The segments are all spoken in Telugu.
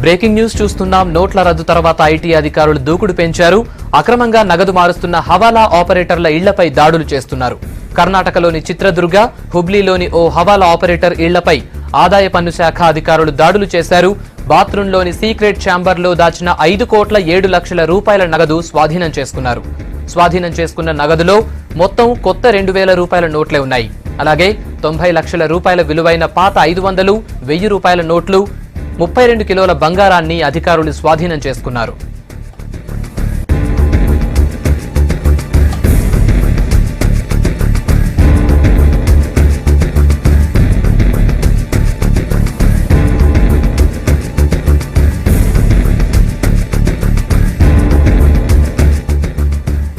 బ్రేకింగ్ న్యూస్ చూస్తున్నాం. నోట్ల రద్దు తర్వాత ఐటీ అధికారులు దూకుడు పెంచారు. అక్రమంగా నగదు మారుస్తున్న హవాలా ఆపరేటర్ల ఇళ్లపై దాడులు చేస్తున్నారు. కర్ణాటకలోని చిత్రదుర్గ, హుబ్లీలోని ఓ హవాలా ఆపరేటర్ ఇళ్లపై ఆదాయ పన్ను శాఖ అధికారులు దాడులు చేశారు. బాత్రూంలోని సీక్రెట్ ఛాంబర్లో దాచిన 5,07,00,000 నగదు స్వాధీనం చేసుకున్నారు. స్వాధీనం చేసుకున్న నగదులో మొత్తం కొత్త 2,000 రూపాయల నోట్లే ఉన్నాయి. అలాగే 90 లక్షల రూపాయల విలువైన పాత 500, 1000 రూపాయల నోట్లు, 32 కిలోల బంగారాన్ని అధికారులు స్వాధీనం చేసుకున్నారు.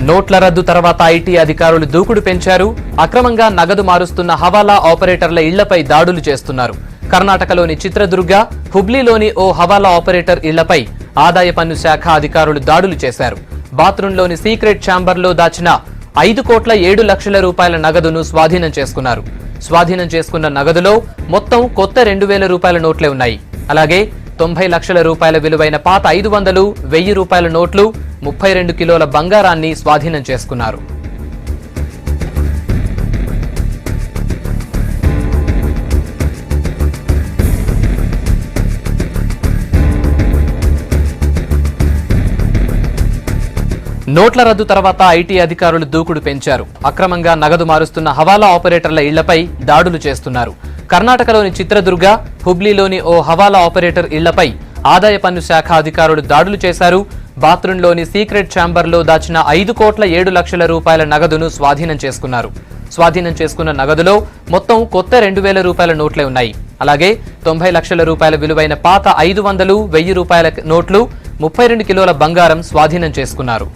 నోట్ల రద్దు తర్వాత ఐటీ అధికారులు దూకుడు పెంచారు. అక్రమంగా నగదు మారుస్తున్న హవాలా ఆపరేటర్ల ఇళ్లపై దాడులు చేస్తున్నారు. కర్ణాటకలోని చిత్రదుర్గ, హుబ్లీలోని ఓ హవాలా ఆపరేటర్ ఇళ్లపై ఆదాయ పన్ను శాఖ అధికారులు దాడులు చేశారు. బాత్రూంలోని సీక్రెట్ ఛాంబర్లో దాచిన 5,07,00,000 రూపాయల నగదును స్వాధీనం చేసుకున్నారు. స్వాధీనం చేసుకున్న నగదులో మొత్తం కొత్త 2,000 రూపాయల నోట్లే ఉన్నాయి. అలాగే 90 లక్షల రూపాయల విలువైన పాత 500, 1000 రూపాయల నోట్లు, 32 కిలోల బంగారాన్ని స్వాధీనం చేసుకున్నారు. నోట్ల రద్దు తర్వాత ఐటీ అధికారులు దూకుడు పెంచారు. అక్రమంగా నగదు మారుస్తున్న హవాలా ఆపరేటర్ల ఇళ్లపై దాడులు చేస్తున్నారు. కర్ణాటకలోని చిత్రదుర్గ, హుబ్లీలోని ఓ హవాలా ఆపరేటర్ ఇళ్లపై ఆదాయ పన్ను శాఖ అధికారులు దాడులు చేశారు. బాత్రూంలోని సీక్రెట్ ఛాంబర్లో దాచిన 5,07,00,000 రూపాయల నగదును స్వాధీనం చేసుకున్నారు. స్వాధీనం చేసుకున్న నగదులో మొత్తం కొత్త 2,000 రూపాయల నోట్లే ఉన్నాయి. అలాగే 90 లక్షల రూపాయల విలువైన పాత 500, 1000 రూపాయల నోట్లు, 32 కిలోల బంగారం స్వాధీనం చేసుకున్నారు.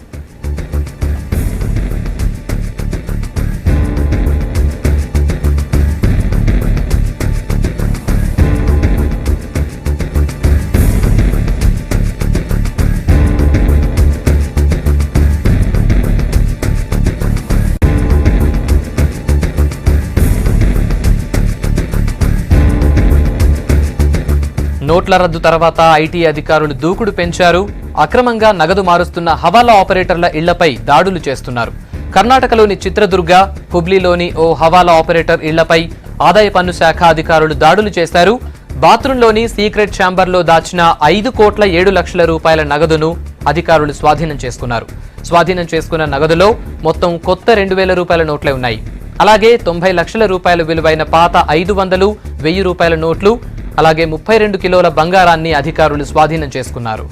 నోట్ల రద్దు తర్వాత ఐటీ అధికారులు దూకుడు పెంచారు. అక్రమంగా నగదు మారుస్తున్న హవాలా ఆపరేటర్ల ఇళ్లపై దాడులు చేస్తున్నారు. కర్ణాటకలోని చిత్రదుర్గ, హుబ్లీలోని ఓ హవాలా ఆపరేటర్ ఇళ్లపై ఆదాయ పన్ను శాఖ అధికారులు దాడులు చేశారు. బాత్రూంలోని సీక్రెట్ ఛాంబర్లో దాచిన 5,07,00,000 రూపాయల నగదును అధికారులు స్వాధీనం చేసుకున్నారు. స్వాధీనం చేసుకున్న నగదులో మొత్తం కొత్త 2,000 రూపాయల నోట్లే ఉన్నాయి. అలాగే 90 లక్షల రూపాయల విలువైన పాత 500, 1000 రూపాయల నోట్లు, అలాగే 32 కిలోల బంగారాన్ని అధికారులు స్వాధీనం చేసుకున్నారు.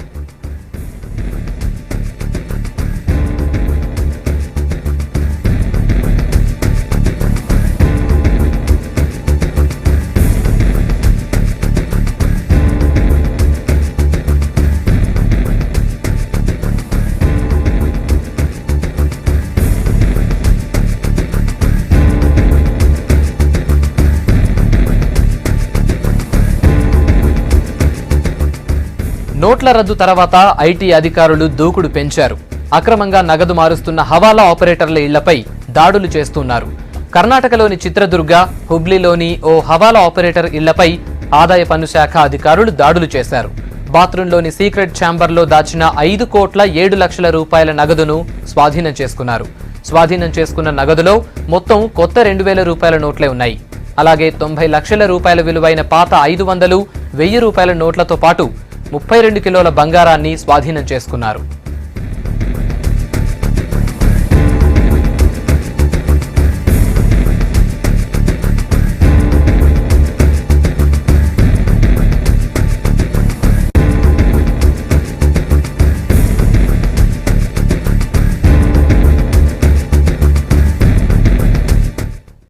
నోట్ల రద్దు తర్వాత ఐటీ అధికారులు దూకుడు పెంచారు. అక్రమంగా నగదు మారుస్తున్న హవాలా ఆపరేటర్ల ఇళ్లపై దాడులు చేస్తున్నారు. కర్ణాటకలోని చిత్రదుర్గ, హుబ్లీలోని ఓ హవాలా ఆపరేటర్ ఇళ్లపై ఆదాయ పన్ను శాఖ అధికారులు దాడులు చేశారు. బాత్రూంలోని సీక్రెట్ ఛాంబర్లో దాచిన 5,07,00,000 రూపాయల నగదును స్వాధీనం చేసుకున్నారు. స్వాధీనం చేసుకున్న నగదులో మొత్తం కొత్త 2,000 రూపాయల నోట్లే ఉన్నాయి. అలాగే 90 లక్షల రూపాయల విలువైన పాత 500, 1000 రూపాయల నోట్లతో పాటు 32 కిలోల బంగారాన్ని స్వాధీనం చేసుకున్నారు.